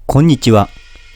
こんにちは。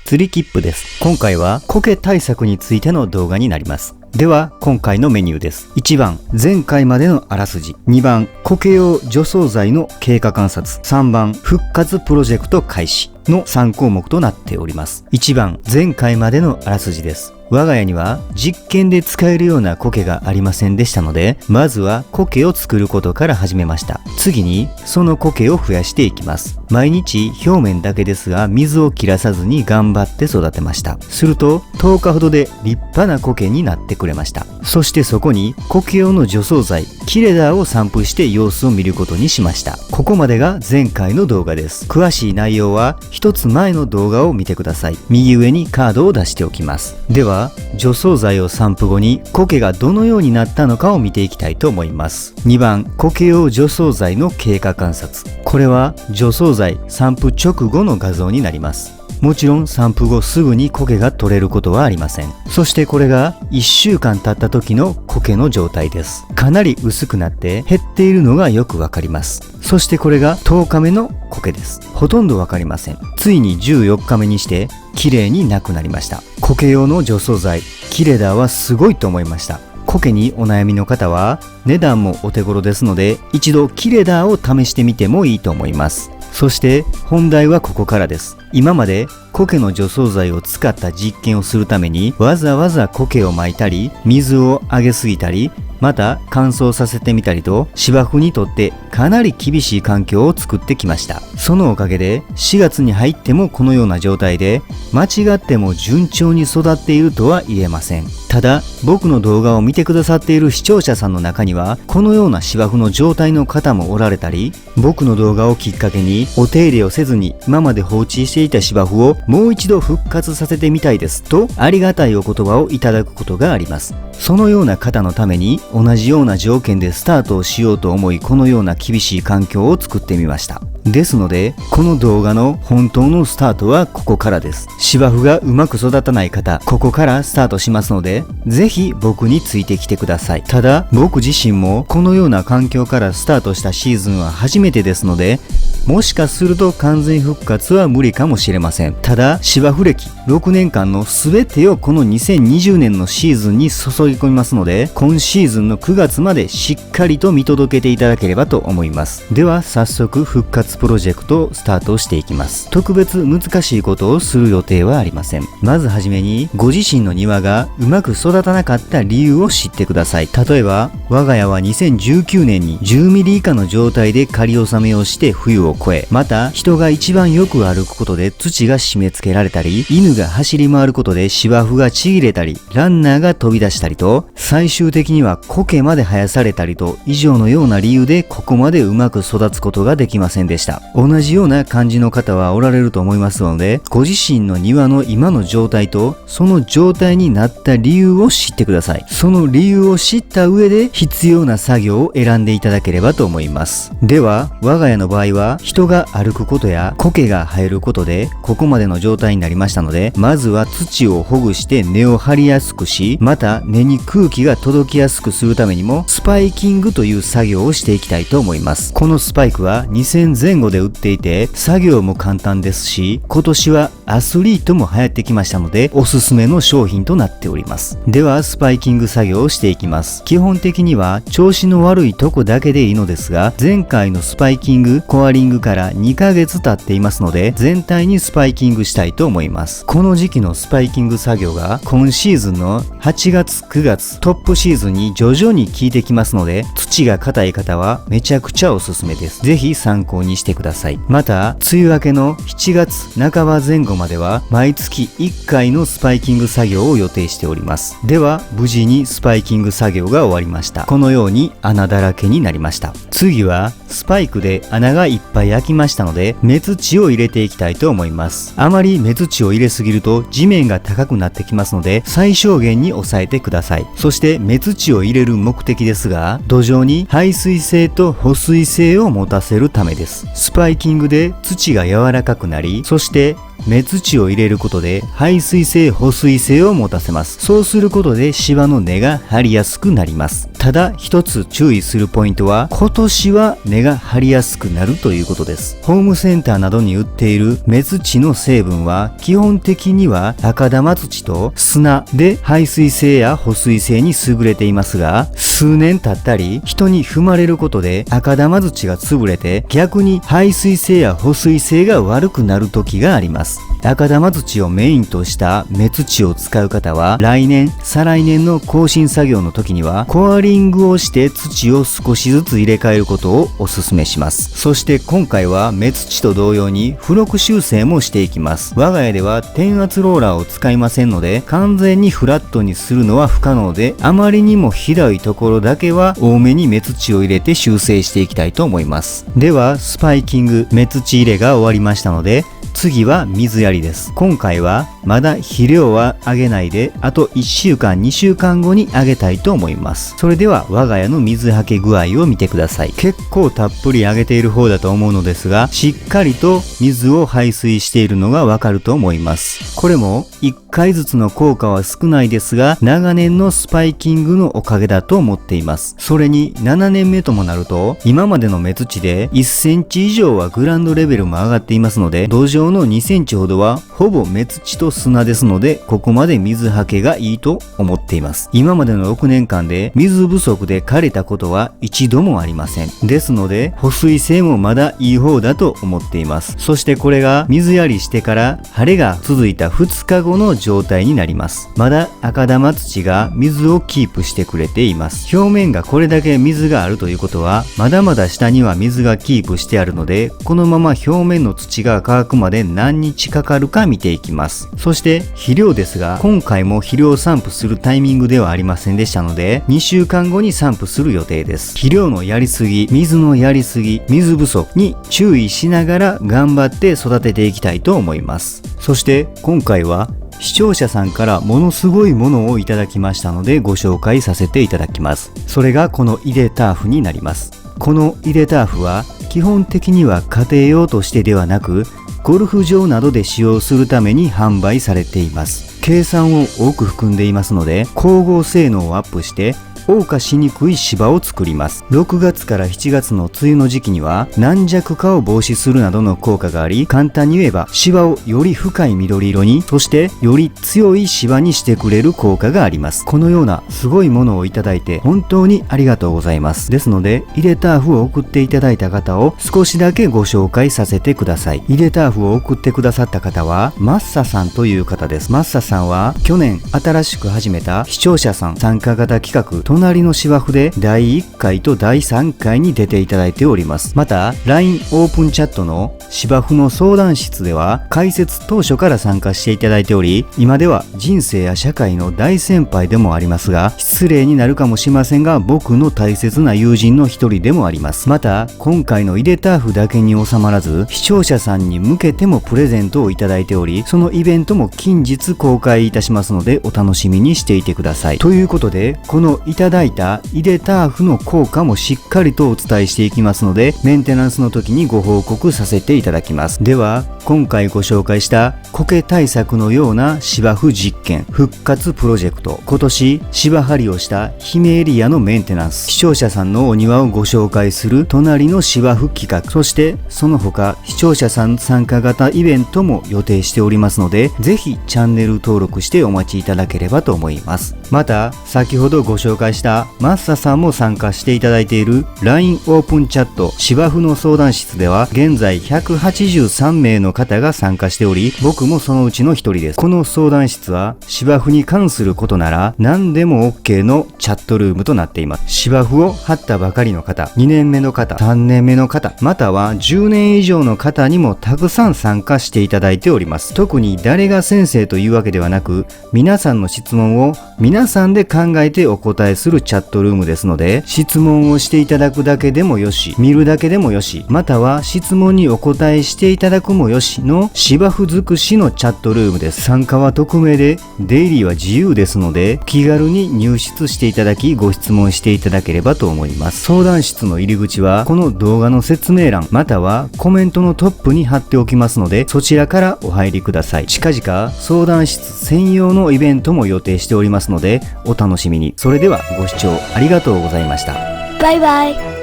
釣り切符です。今回は苔対策についての動画になります。では今回のメニューです。1番、前回までのあらすじ。2番、苔用除草剤の経過観察。3番、復活プロジェクト開始の3項目となっております。1番、前回までのあらすじです。我が家には実験で使えるような苔がありませんでしたので、まずは苔を作ることから始めました。次にその苔を増やしていきます。毎日表面だけですが水を切らさずに頑張って育てました。すると10日ほどで立派な苔になってくれました。そしてそこに苔用の除草剤キレダーを散布して様子を見ることにしました。ここまでが前回の動画です。詳しい内容は一つ前の動画を見てください。右上にカードを出しておきます。では除草剤を散布後に苔がどのようになったのかを見ていきたいと思います。2番、苔用除草剤の経過観察。これは除草剤散布直後の画像になります。もちろん散布後すぐに苔が取れることはありません。そしてこれが1週間経った時の苔の状態です。かなり薄くなって減っているのがよくわかります。そしてこれが10日目の苔です。ほとんどわかりません。ついに14日目にして綺麗になくなりました。苔用の除草剤キレダーはすごいと思いました。苔にお悩みの方は値段もお手頃ですので、一度キレダーを試してみてもいいと思います。そして本題はここからです。今まで苔の除草剤を使った実験をするためにわざわざ苔を撒いたり水をあげすぎたり、また乾燥させてみたりと芝生にとってかなり厳しい環境を作ってきました。そのおかげで4月に入ってもこのような状態で間違っても順調に育っているとは言えません。ただ僕の動画を見てくださっている視聴者さんの中にはこのような芝生の状態の方もおられたり、僕の動画をきっかけにお手入れをせずに今まで放置していた芝生をもう一度復活させてみたいですとありがたいお言葉をいただくことがあります。そのような方のために同じような条件でスタートをしようと思い、このような厳しい環境を作ってみました。ですのでこの動画の本当のスタートはここからです。芝生がうまく育たない方、ここからスタートしますので、ぜひ僕についてきてください。ただ僕自身もこのような環境からスタートしたシーズンは初めてですので、もしかすると完全復活は無理かもしれません。ただ芝生歴6年間の全てをこの2020年のシーズンに注ぎ込みますので、今シーズンの9月までしっかりと見届けていただければと思います。では早速復活プロジェクトをスタートしていきます。特別難しいことをする予定はありません。まずはじめにご自身の庭がうまく育たなかった理由を知ってください。例えば我が家は2019年に10ミリ以下の状態で仮納めをして冬を越え、また人が一番よく歩くことで土が締め付けられたり、犬が走り回ることで芝生がちぎれたり、ランナーが飛び出したりと、最終的には苔まで生やされたりと以上のような理由でここまでうまく育つことができませんでした。同じような感じの方はおられると思いますので、ご自身の庭の今の状態とその状態になった理由を知ってください。その理由を知った上で必要な作業を選んでいただければと思います。では我が家の場合は人が歩くことや苔が生えることでここまでの状態になりましたので、まずは土をほぐして根を張りやすくし、また根に空気が届きやすくするためにもスパイキングという作業をしていきたいと思います。このスパイクは2000前後で売っていて作業も簡単ですし、今年はアスリートも流行ってきましたのでおすすめの商品となっております。ではスパイキング作業をしていきます。基本的には調子の悪いとこだけでいいのですが、前回のスパイキングコアリングから2ヶ月経っていますので全体にスパイキングしたいと思います。この時期のスパイキング作業が今シーズンの8月9月トップシーズンに徐々に効いてきますので、土が硬い方はめちゃくちゃおすすめです。ぜひ参考にしてください。また梅雨明けの7月半ば前後までは毎月1回のスパイキング作業を予定しております。では無事にスパイキング作業が終わりました。このように穴だらけになりました。次はスパイクで穴がいっぱい開きましたので目土を入れていきたいと思います。あまり目土を入れすぎると地面が高くなってきますので最小限に抑えてください。そして目土を入れる目的ですが、土壌に排水性と保水性を持たせるためです。スパイキングで土が柔らかくなり、そして目土を入れることで排水性保水性を持たせます。そうすることで芝の根が張りやすくなります。ただ一つ注意するポイントは、今年は根が張りやすくなるというこことです。ホームセンターなどに売っている目土の成分は基本的には赤玉土と砂で排水性や保水性に優れていますが、数年経ったり人に踏まれることで赤玉土が潰れて逆に排水性や保水性が悪くなる時があります。赤玉土をメインとした目土を使う方は来年再来年の更新作業の時にはコアリングをして土を少しずつ入れ替えることをお勧めします。そして今回は目土と同様に付録修正もしていきます。我が家では転圧ローラーを使いませんので完全にフラットにするのは不可能で、あまりにもひどいところだけは多めに目土を入れて修正していきたいと思います。ではスパイキング目土入れが終わりましたので、次は水やりです。今回はまだ肥料はあげないで、あと1週間2週間後にあげたいと思います。それでは我が家の水はけ具合を見てください。結構たっぷりあげている方だと思うのですが、しっかりと水を排水しているのがわかると思います。これも1回ずつの効果は少ないですが、長年のスパイキングのおかげだと思っています。それに7年目ともなると、今までの目土で1センチ以上はグラウンドレベルも上がっていますので、土壌の2センチほどはほぼ目土と砂ですので、ここまで水はけがいいと思っています。今までの6年間で水不足で枯れたことは一度もありません。ですので保水性もまだいい方だと思っています。そしてこれが水やりしてから晴れが続いた2日後の状態になります。まだ赤玉土が水をキープしてくれています。表面がこれだけ水があるということは、まだまだ下には水がキープしてあるので、このまま表面の土が乾くまで何日かかるか見ていきます。そして肥料ですが、今回も肥料散布するタイミングではありませんでしたので、2週間後に散布する予定です。肥料のやりすぎ、水のやりすぎ、水不足に注意しながら頑張って育てていきたいと思います。そして今回は視聴者さんからものすごいものをいただきましたのでご紹介させていただきます。それがこのイデターフになります。このイデターフは基本的には家庭用としてではなく、ゴルフ場などで使用するために販売されています。計算を多く含んでいますので、光合性能をアップして謳歌しにくい芝を作ります。6月から7月の梅雨の時期には軟弱化を防止するなどの効果があり、簡単に言えば芝をより深い緑色に、そしてより強い芝にしてくれる効果があります。このようなすごいものをいただいて本当にありがとうございます。ですのでイデターフを送っていただいた方を少しだけご紹介させてください。イデターフを送ってくださった方はマッサさんという方です。マッサさんは去年新しく始めた視聴者さん参加型企画隣の芝生で第1回と第3回に出ていただいております。また LINE オープンチャットの芝生の相談室では開設当初から参加していただいており、今では人生や社会の大先輩でもありますが、失礼になるかもしれませんが僕の大切な友人の一人でもあります。また今回のイデターフだけに収まらず、視聴者さんに向けてもプレゼントをいただいており、そのイベントも近日公開いたしますのでお楽しみにしていてください。ということで、このいただいたイデターフの効果もしっかりとお伝えしていきますので、メンテナンスの時にご報告させていただきます。では今回ご紹介した苔対策のような芝生実験復活プロジェクト、今年芝張りをした姫エリアのメンテナンス、視聴者さんのお庭をご紹介する隣の芝生企画、そしてその他視聴者さん参加型イベントも予定しておりますので、ぜひチャンネル登録してお待ちいただければと思います。また先ほどご紹介したマッサさんも参加していただいている LINE オープンチャット芝生の相談室では現在183名の方が参加しており、僕もそのうちの一人です。この相談室は芝生に関することなら何でも OK のチャットルームとなっています。芝生を張ったばかりの方、2年目の方、3年目の方、または10年以上の方にもたくさん参加していただいております。特に誰が先生というわけではなく、皆さんの質問を皆さんで考えてお答えするチャットルームですので、質問をしていただくだけでもよし、見るだけでもよし、または質問にお答えしていただくもよしの芝生尽くしのチャットルームです。参加は匿名で出入りは自由ですので、気軽に入室していただきご質問していただければと思います。相談室の入り口はこの動画の説明欄またはコメントのトップに貼っておきますので、そちらからお入りください。近々相談室専用のイベントも予定しておりますのでお楽しみに。それではご視聴ありがとうございました。バイバイ。